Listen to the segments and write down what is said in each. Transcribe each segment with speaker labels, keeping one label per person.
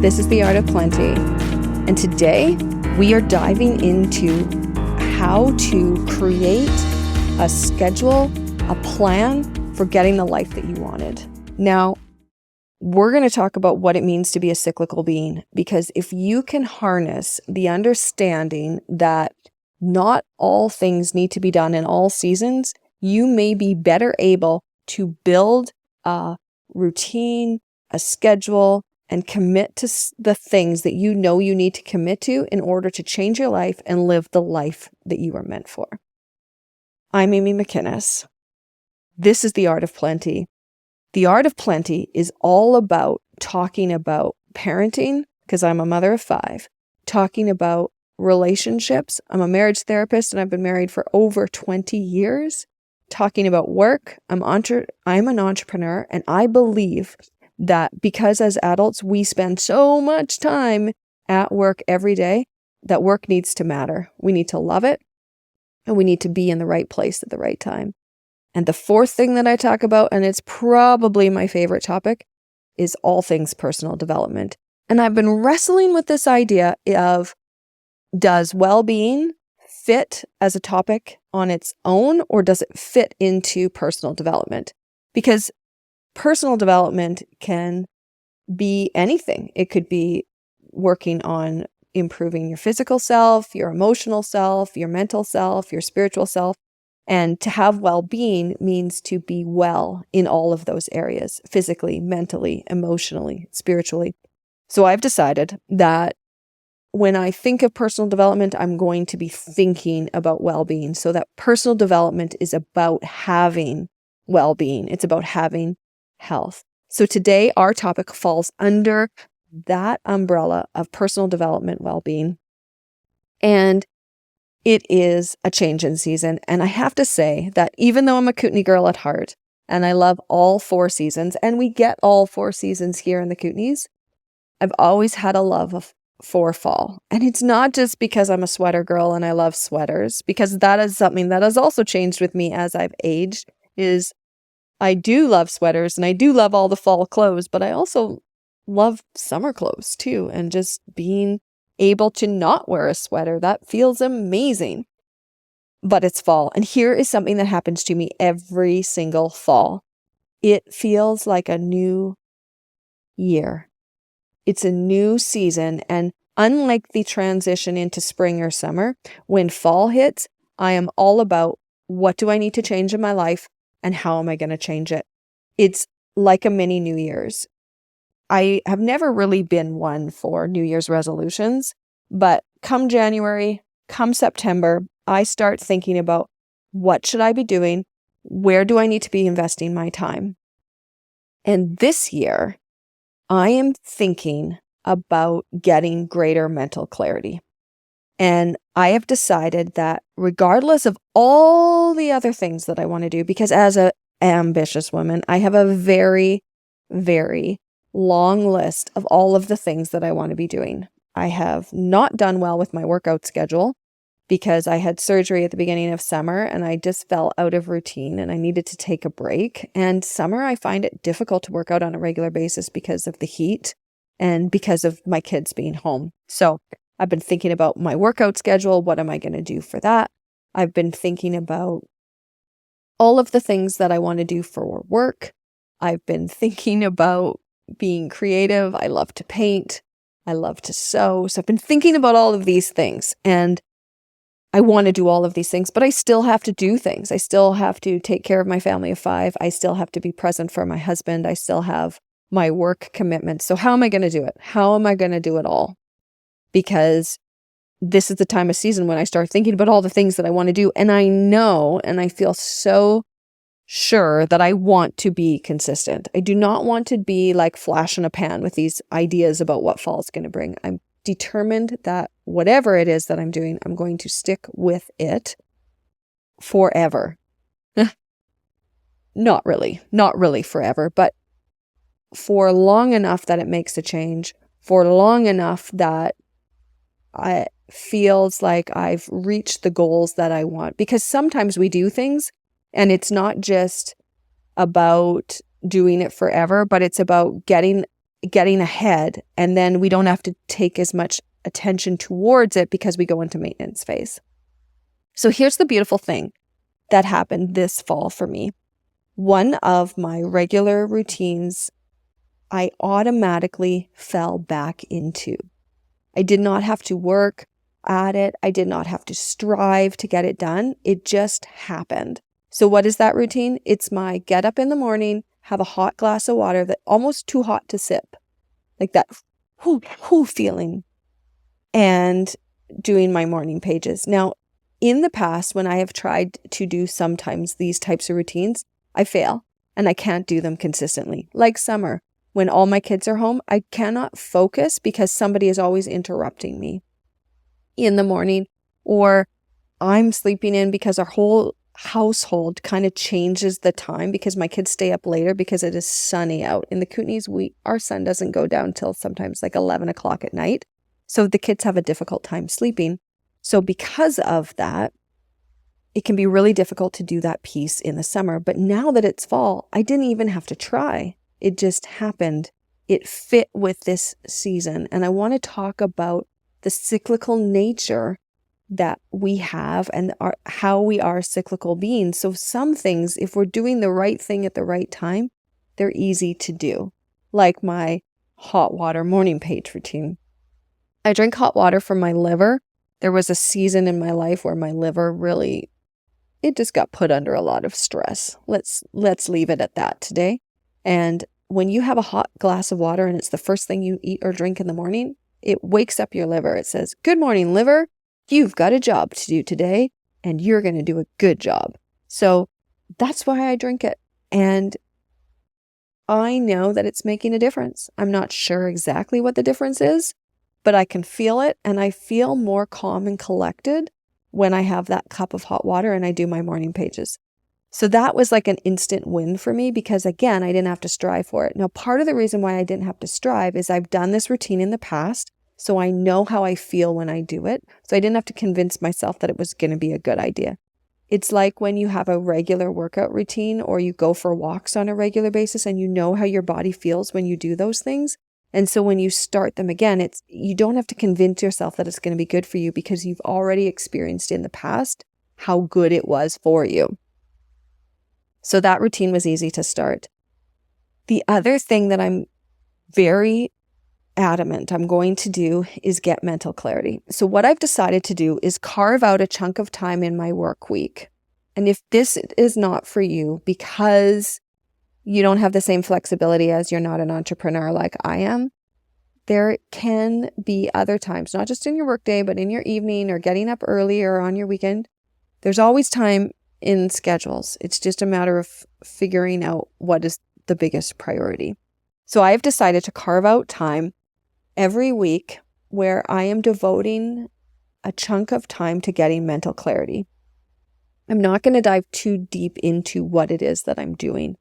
Speaker 1: This is The Art of Plenty. And today we are diving into how to create a schedule, a plan for getting the life that you wanted. Now, we're going to talk about what it means to be a cyclical being, because if you can harness the understanding that not all things need to be done in all seasons, you may be better able to build a routine, a schedule, and commit to the things that you know you need to commit to in order to change your life and live the life that you are meant for. I'm Amy McInnes. This is The Art of Plenty. The Art of Plenty is all about talking about parenting, because I'm a mother of 5, talking about relationships. I'm a marriage therapist and I've been married for over 20 years. Talking about work. I'm an entrepreneur, and I believe that because as adults, we spend so much time at work every day, that work needs to matter. We need to love it, and we need to be in the right place at the right time. And the fourth thing that I talk about, and it's probably my favorite topic, is all things personal development. And I've been wrestling with this idea of, does well-being fit as a topic on its own, or does it fit into personal development? Because personal development can be anything. It could be working on improving your physical self, your emotional self, your mental self, your spiritual self. And to have well-being means to be well in all of those areas, physically, mentally, emotionally, spiritually. So I've decided that when I think of personal development, I'm going to be thinking about well-being, so that personal development is about having well-being. It's about having health. So today, our topic falls under that umbrella of personal development, well-being. And it is a change in season. And I have to say that even though I'm a Kootenai girl at heart, and I love all 4 seasons, and we get all 4 seasons here in the Kootenays, I've always had a love for fall. And it's not just because I'm a sweater girl and I love sweaters, because that is something that has also changed with me as I've aged, is I do love sweaters and I do love all the fall clothes, but I also love summer clothes too. And just being able to not wear a sweater, that feels amazing. But it's fall. And here is something that happens to me every single fall. It feels like a new year. It's a new season. And unlike the transition into spring or summer, when fall hits, I am all about, what do I need to change in my life and how am I going to change it? It's like a mini New Year's. I have never really been one for New Year's resolutions, but come January, come September, I start thinking about, what should I be doing? Where do I need to be investing my time? And this year, I am thinking about getting greater mental clarity. And I have decided that regardless of all the other things that I want to do, because as an ambitious woman, I have a very, very long list of all of the things that I want to be doing. I have not done well with my workout schedule because I had surgery at the beginning of summer and I just fell out of routine and I needed to take a break. And summer, I find it difficult to work out on a regular basis because of the heat and because of my kids being home. So I've been thinking about my workout schedule. What am I going to do for that? I've been thinking about all of the things that I want to do for work. I've been thinking about being creative. I love to paint. I love to sew. So I've been thinking about all of these things, and I want to do all of these things, but I still have to do things. I still have to take care of my family of 5. I still have to be present for my husband. I still have my work commitments. So how am I going to do it? How am I going to do it all? Because this is the time of season when I start thinking about all the things that I want to do. And I know, and I feel so sure that I want to be consistent. I do not want to be like flash in a pan with these ideas about what fall is going to bring. I'm determined that whatever it is that I'm doing, I'm going to stick with it forever. Not really forever, but for long enough that it makes a change, for long enough that it feels like I've reached the goals that I want. Because sometimes we do things and it's not just about doing it forever, but it's about getting getting ahead, and then we don't have to take as much attention towards it because we go into maintenance phase. So here's the beautiful thing that happened this fall for me. One of my regular routines, I automatically fell back into. I did not have to work at it. I did not have to strive to get it done. It just happened. So what is that routine? It's my get up in the morning, have a hot glass of water that almost too hot to sip, like that whoo feeling, and doing my morning pages. Now, in the past, when I have tried to do sometimes these types of routines, I fail and I can't do them consistently. Like summer, when all my kids are home, I cannot focus because somebody is always interrupting me in the morning, or I'm sleeping in because our whole household kind of changes the time because my kids stay up later because it is sunny out. In the Kootenays, our sun doesn't go down till sometimes like 11 o'clock at night. So the kids have a difficult time sleeping. So because of that, it can be really difficult to do that piece in the summer. But now that it's fall, I didn't even have to try. It just happened. It fit with this season. And I want to talk about the cyclical nature that we have and how we are cyclical beings. So some things, if we're doing the right thing at the right time, they're easy to do. Like my hot water morning page routine. I drink hot water for my liver. There was a season in my life where my liver really, it just got put under a lot of stress. Let's leave it at that today. And when you have a hot glass of water and it's the first thing you eat or drink in the morning, it wakes up your liver. It says, "Good morning, liver. You've got a job to do today and you're going to do a good job." So that's why I drink it. And I know that it's making a difference. I'm not sure exactly what the difference is, but I can feel it, and I feel more calm and collected when I have that cup of hot water and I do my morning pages. So that was like an instant win for me because, again, I didn't have to strive for it. Now, part of the reason why I didn't have to strive is I've done this routine in the past, so I know how I feel when I do it. So I didn't have to convince myself that it was going to be a good idea. It's like when you have a regular workout routine or you go for walks on a regular basis and you know how your body feels when you do those things. And so when you start them again, you don't have to convince yourself that it's going to be good for you because you've already experienced in the past how good it was for you. So that routine was easy to start. The other thing that I'm very adamant I'm going to do is get mental clarity. So what I've decided to do is carve out a chunk of time in my work week. And if this is not for you because you don't have the same flexibility as you're not an entrepreneur like I am, there can be other times, not just in your workday, but in your evening or getting up early or on your weekend. There's always time in schedules. It's just a matter of figuring out what is the biggest priority. So I've decided to carve out time every week where I am devoting a chunk of time to getting mental clarity. I'm not going to dive too deep into what it is that I'm doing.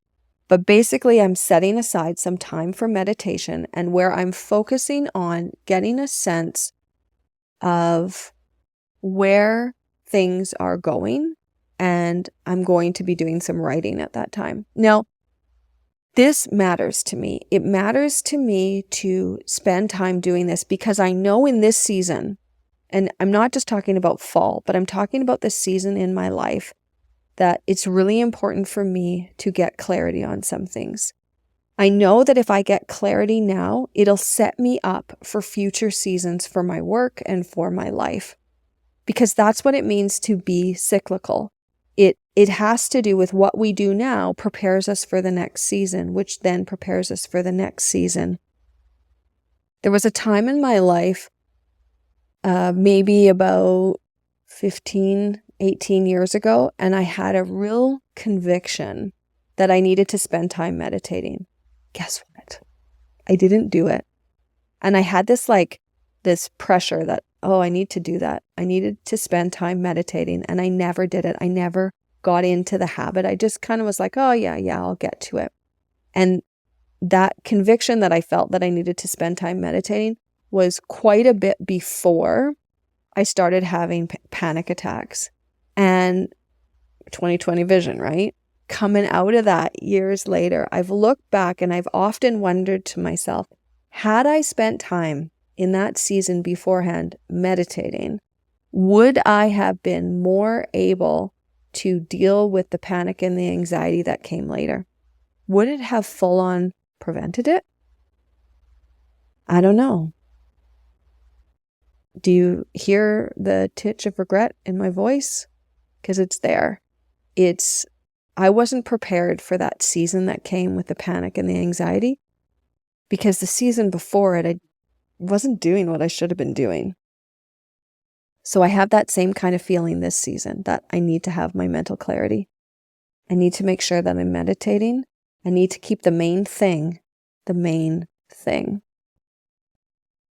Speaker 1: But basically, I'm setting aside some time for meditation and where I'm focusing on getting a sense of where things are going. And I'm going to be doing some writing at that time. Now, this matters to me. It matters to me to spend time doing this because I know in this season, and I'm not just talking about fall, but I'm talking about this season in my life, that it's really important for me to get clarity on some things. I know that if I get clarity now, it'll set me up for future seasons for my work and for my life. Because that's what it means to be cyclical. It has to do with what we do now prepares us for the next season, which then prepares us for the next season. There was a time in my life, maybe about 15, 18 years ago, and I had a real conviction that I needed to spend time meditating. Guess what? I didn't do it. And I had this pressure that, I need to do that. I needed to spend time meditating, and I never did it. I never got into the habit. I just kind of was like, oh yeah, I'll get to it. And that conviction that I felt that I needed to spend time meditating was quite a bit before I started having panic attacks. And 2020 vision, right? Coming out of that years later, I've looked back and I've often wondered to myself, Had I spent time in that season beforehand meditating, would I have been more able to deal with the panic and the anxiety that came later? Would it have full on prevented it? I don't know. Do you hear the titch of regret in my voice? Because it's there. I wasn't prepared for that season that came with the panic and the anxiety, because the season before it, I wasn't doing what I should have been doing. So I have that same kind of feeling this season, that I need to have my mental clarity. I need to make sure that I'm meditating. I need to keep the main thing.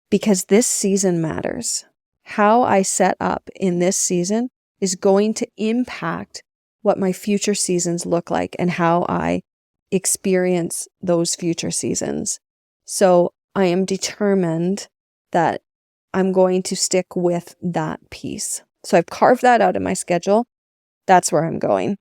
Speaker 1: Because this season matters. How I set up in this season is going to impact what my future seasons look like and how I experience those future seasons. So I am determined that I'm going to stick with that piece. So I've carved that out in my schedule. That's where I'm going.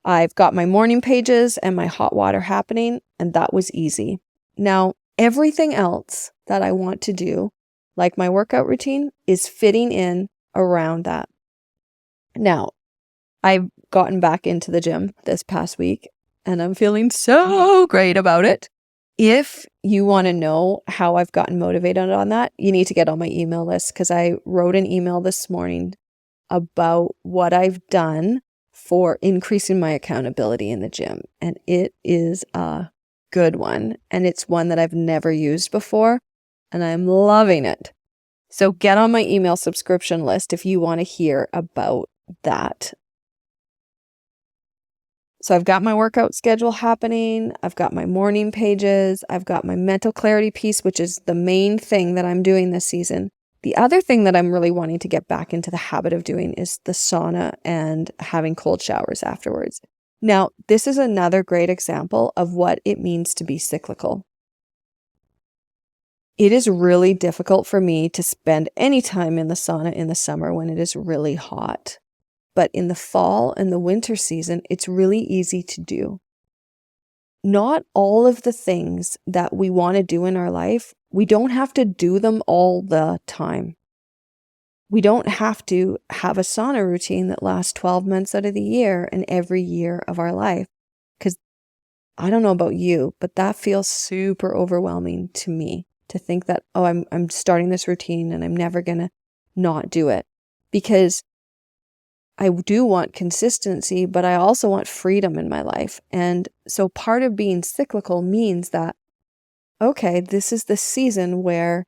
Speaker 1: I've got my morning pages and my hot water happening, and that was easy. Now, everything else that I want to do, like my workout routine, is fitting in around that. Now, I've gotten back into the gym this past week, and I'm feeling so great about it. If you want to know how I've gotten motivated on that, you need to get on my email list, because I wrote an email this morning about what I've done for increasing my accountability in the gym. And it is a good one. And it's one that I've never used before, and I'm loving it. So get on my email subscription list if you want to hear about that. So I've got my workout schedule happening. I've got my morning pages. I've got my mental clarity piece, which is the main thing that I'm doing this season. The other thing that I'm really wanting to get back into the habit of doing is the sauna and having cold showers afterwards. Now, this is another great example of what it means to be cyclical. It is really difficult for me to spend any time in the sauna in the summer when it is really hot. But in the fall and the winter season, it's really easy to do. Not all of the things that we want to do in our life, we don't have to do them all the time. We don't have to have a sauna routine that lasts 12 months out of the year and every year of our life. Because I don't know about you, but that feels super overwhelming to me, to think that, oh, I'm starting this routine and I'm never going to not do it. Because I do want consistency, but I also want freedom in my life. And so part of being cyclical means that, okay, this is the season where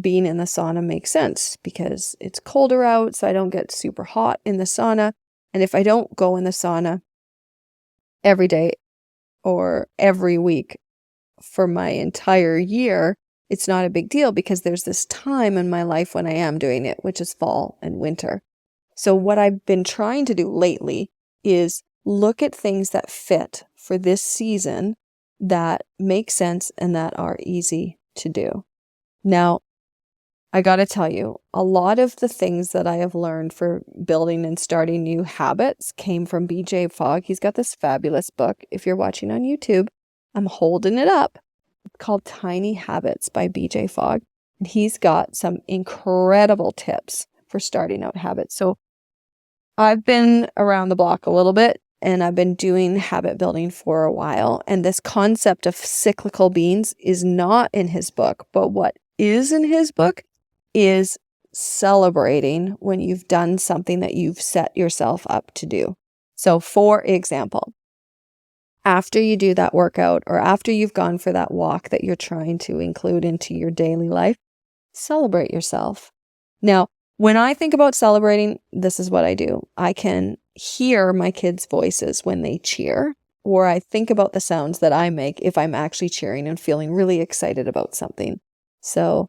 Speaker 1: being in the sauna makes sense because it's colder out, so I don't get super hot in the sauna. And if I don't go in the sauna every day or every week for my entire year, it's not a big deal because there's this time in my life when I am doing it, which is fall and winter. So what I've been trying to do lately is look at things that fit for this season, that make sense and that are easy to do. Now, I got to tell you, a lot of the things that I have learned for building and starting new habits came from Fogg. He's got this fabulous book. If you're watching on YouTube, I'm holding it up. It's called Tiny Habits by Fogg. And he's got some incredible tips for starting out habits. So I've been around the block a little bit and I've been doing habit building for a while. And this concept of cyclical beings is not in his book, but what is in his book is celebrating when you've done something that you've set yourself up to do. So for example, after you do that workout or after you've gone for that walk that you're trying to include into your daily life, celebrate yourself. Now, when I think about celebrating, this is what I do. I can hear my kids' voices when they cheer, or I think about the sounds that I make if I'm actually cheering and feeling really excited about something. So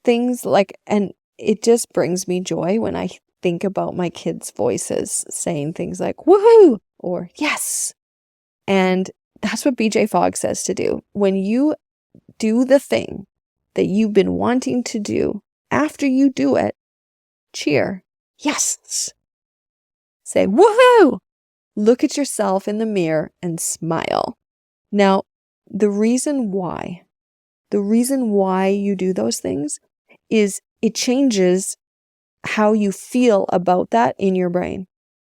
Speaker 1: things like, and it just brings me joy when I think about my kids' voices saying things like, woohoo, or yes. And that's what Fogg says to do. When you do the thing that you've been wanting to do, after you do it, cheer. Yes. Say, woohoo! Look at yourself in the mirror and smile. Now, the reason why the reason why you do those things is it changes how you feel about that in your brain.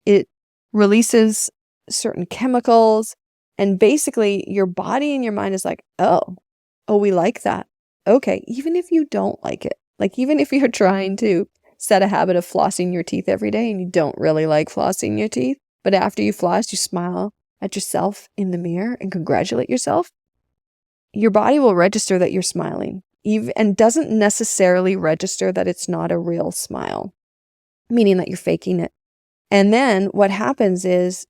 Speaker 1: It releases certain chemicals, and basically your body and your mind is like, oh, we like that. Okay, even if you don't like it, like even if you're trying to set a habit of flossing your teeth every day and you don't really like flossing your teeth, but after you floss, you smile at yourself in the mirror and congratulate yourself, your body will register that you're smiling, and doesn't necessarily register that it's not a real smile, meaning that you're faking it. And then what happens is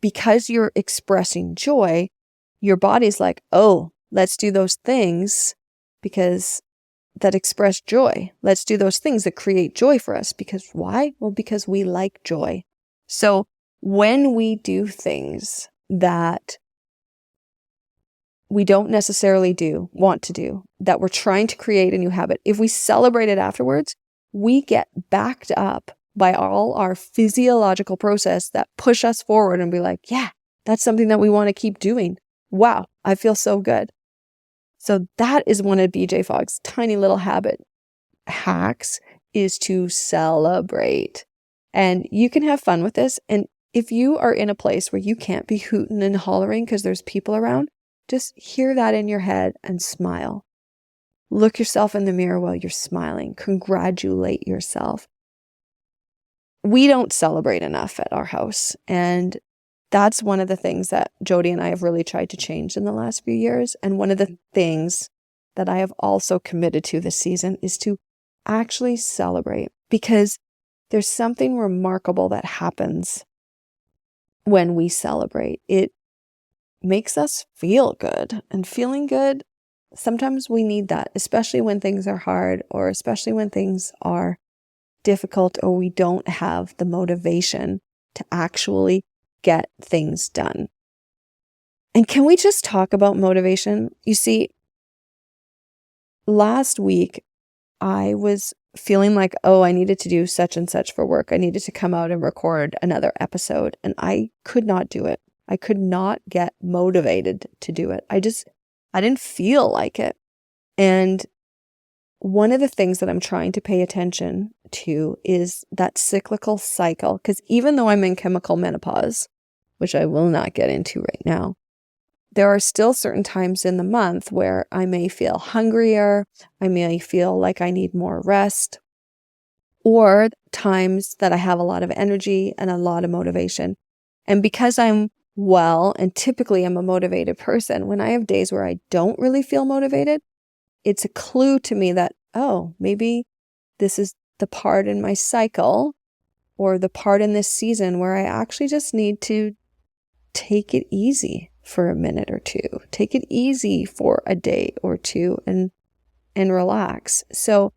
Speaker 1: because you're expressing joy, your body's like, oh, let's do those things because that express joy. Let's do those things that create joy for us. Because why? Well, because we like joy. So when we do things that we don't necessarily want to do, that we're trying to create a new habit, if we celebrate it afterwards, we get backed up by all our physiological process that push us forward and be like, yeah, that's something that we want to keep doing. Wow, I feel so good. So that is one of BJ Fogg's tiny little habit hacks, is to celebrate. And you can have fun with this. And if you are in a place where you can't be hooting and hollering because there's people around, just hear that in your head and smile. Look yourself in the mirror while you're smiling. Congratulate yourself. We don't celebrate enough at our house. And that's one of the things that Jody and I have really tried to change in the last few years. And one of the things that I have also committed to this season is to actually celebrate, because there's something remarkable that happens when we celebrate. It makes us feel good, and feeling good, sometimes we need that, especially when things are hard, or especially when things are difficult, or we don't have the motivation to actually get things done. And can we just talk about motivation? You see, last week I was feeling like, oh, I needed to do such and such for work. I needed to come out and record another episode, and I could not do it. I could not get motivated to do it. I didn't feel like it. And one of the things that I'm trying to pay attention to is that cyclical cycle. Because even though I'm in chemical menopause, which I will not get into right now, there are still certain times in the month where I may feel hungrier, I may feel like I need more rest, or times that I have a lot of energy and a lot of motivation. And because I'm well, and typically I'm a motivated person, when I have days where I don't really feel motivated, it's a clue to me that, oh, maybe this is the part in my cycle, or the part in this season where I actually just need to take it easy for a minute or two, take it easy for a day or two, and relax. So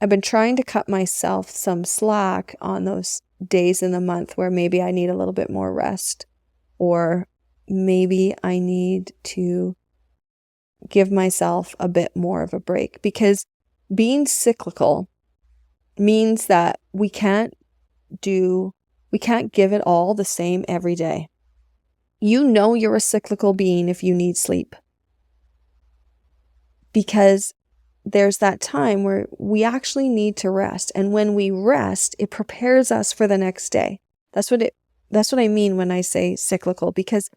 Speaker 1: I've been trying to cut myself some slack on those days in the month where maybe I need a little bit more rest, or maybe I need to give myself a bit more of a break, because being cyclical means that we can't give it all the same every day. You know you're a cyclical being if you need sleep, because there's that time where we actually need to rest. And when we rest, it prepares us for the next day. That's what I mean when I say cyclical, because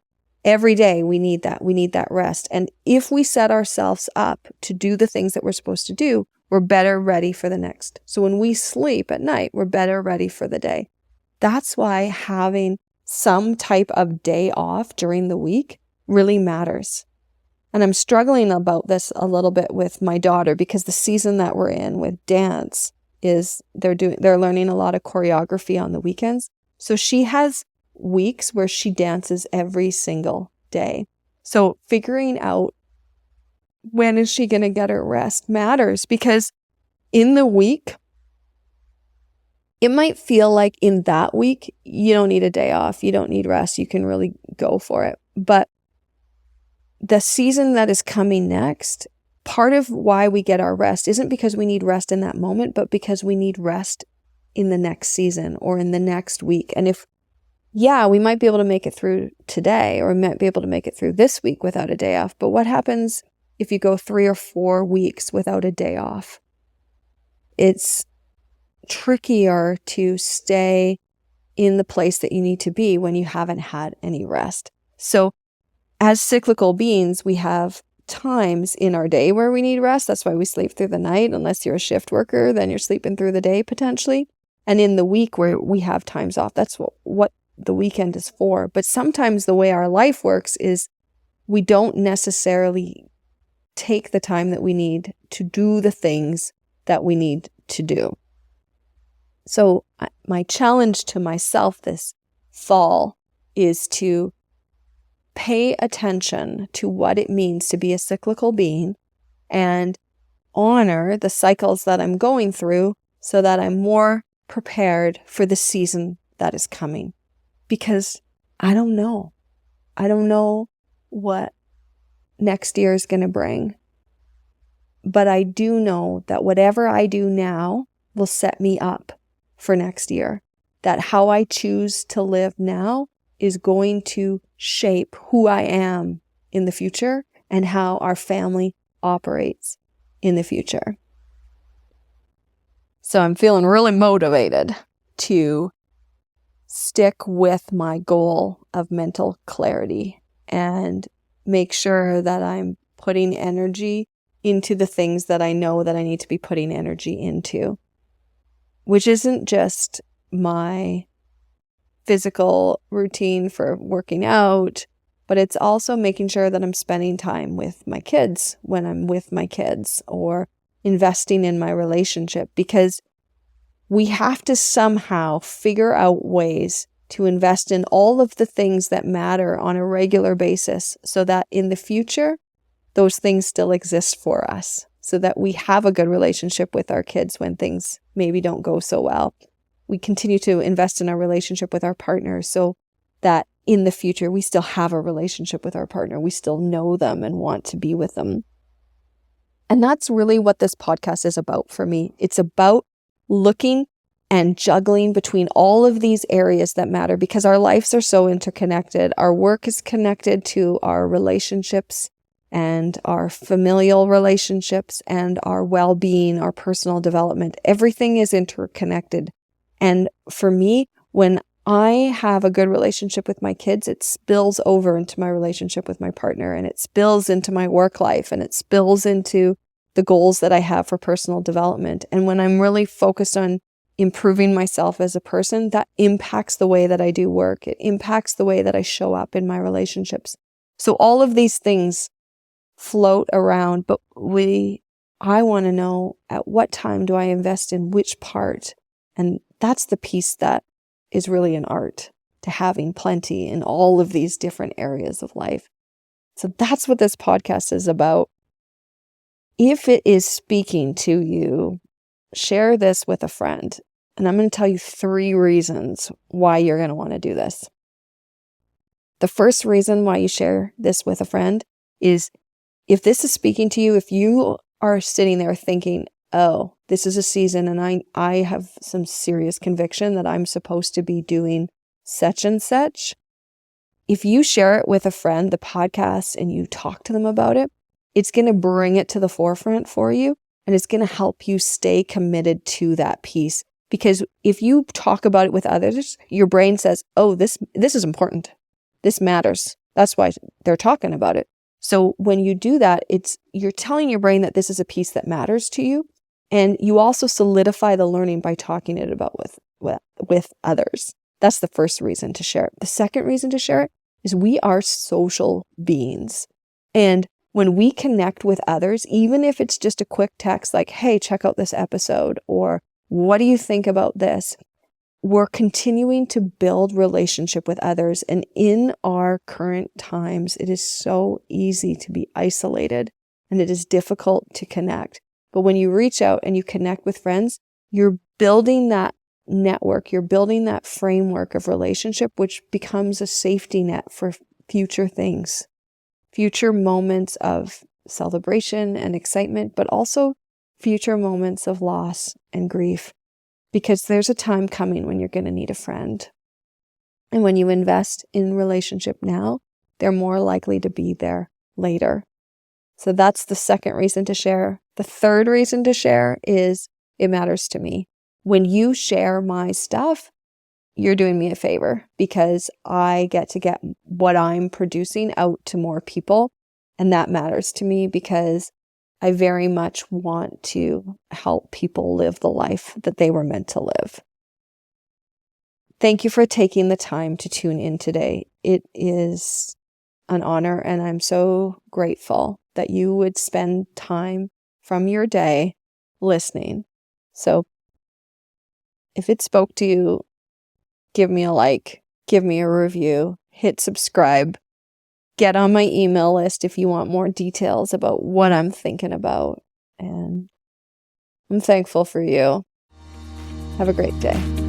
Speaker 1: every day we need that rest. And if we set ourselves up to do the things that we're supposed to do, we're better ready for the next. So when we sleep at night, we're better ready for the day. That's why having some type of day off during the week really matters. And I'm struggling about this a little bit with my daughter, because the season that we're in with dance is they're learning a lot of choreography on the weekends. So she has weeks where she dances every single day. So figuring out when is she going to get her rest matters, because in the week, it might feel like in that week, you don't need a day off, you don't need rest, you can really go for it. But the season that is coming next, part of why we get our rest isn't because we need rest in that moment, but because we need rest in the next season or in the next week. And we might be able to make it through today, or we might be able to make it through this week without a day off. But what happens if you go 3 or 4 weeks without a day off. It's trickier to stay in the place that you need to be when you haven't had any rest. So as cyclical beings, we have times in our day where we need rest. That's why we sleep through the night. Unless you're a shift worker, then you're sleeping through the day potentially. And in the week where we have times off, that's what the weekend is for. But sometimes the way our life works is we don't necessarily take the time that we need to do the things that we need to do. So my challenge to myself this fall is to pay attention to what it means to be a cyclical being and honor the cycles that I'm going through so that I'm more prepared for the season that is coming. Because I don't know. I don't know what next year is going to bring. But I do know that whatever I do now will set me up for next year. That how I choose to live now is going to shape who I am in the future and how our family operates in the future. So I'm feeling really motivated to stick with my goal of mental clarity and make sure that I'm putting energy into the things that I know that I need to be putting energy into, which isn't just my physical routine for working out, but it's also making sure that I'm spending time with my kids when I'm with my kids, or investing in my relationship, because we have to somehow figure out ways to invest in all of the things that matter on a regular basis so that in the future, those things still exist for us, so that we have a good relationship with our kids when things maybe don't go so well. We continue to invest in our relationship with our partner so that in the future, we still have a relationship with our partner. We still know them and want to be with them. And that's really what this podcast is about for me. It's about looking and juggling between all of these areas that matter, because our lives are so interconnected. Our work is connected to our relationships and our familial relationships and our well-being, our personal development. Everything is interconnected. And for me, when I have a good relationship with my kids, it spills over into my relationship with my partner, and it spills into my work life, and it spills into the goals that I have for personal development. And when I'm really focused on improving myself as a person, that impacts the way that I do work. It impacts the way that I show up in my relationships. So all of these things float around, but I want to know at what time do I invest in which part? And that's the piece that is really an art, to having plenty in all of these different areas of life. So that's what this podcast is about. If it is speaking to you, share this with a friend. And I'm going to tell you 3 reasons why you're going to want to do this. The first reason why you share this with a friend is, if this is speaking to you, if you are sitting there thinking, oh, this is a season and I have some serious conviction that I'm supposed to be doing such and such. If you share it with a friend, the podcast, and you talk to them about it, it's going to bring it to the forefront for you, and it's going to help you stay committed to that piece. Because if you talk about it with others, your brain says, oh, this is important. This matters. That's why they're talking about it. So when you do that, you're telling your brain that this is a piece that matters to you. And you also solidify the learning by talking it about with others. That's the first reason to share it. The second reason to share it is we are social beings. And when we connect with others, even if it's just a quick text like, hey, check out this episode, or what do you think about this? We're continuing to build relationship with others. And in our current times, it is so easy to be isolated and it is difficult to connect. But when you reach out and you connect with friends, you're building that network, you're building that framework of relationship, which becomes a safety net for future things, future moments of celebration and excitement, but also future moments of loss and grief. Because there's a time coming when you're going to need a friend. And when you invest in relationship now, they're more likely to be there later. So that's the second reason to share. The third reason to share is it matters to me. When you share my stuff, you're doing me a favor because I get to get what I'm producing out to more people. And that matters to me because I very much want to help people live the life that they were meant to live. Thank you for taking the time to tune in today. It is an honor, and I'm so grateful that you would spend time from your day listening. So if it spoke to you, give me a like, give me a review, hit subscribe, get on my email list if you want more details about what I'm thinking about. And I'm thankful for you. Have a great day.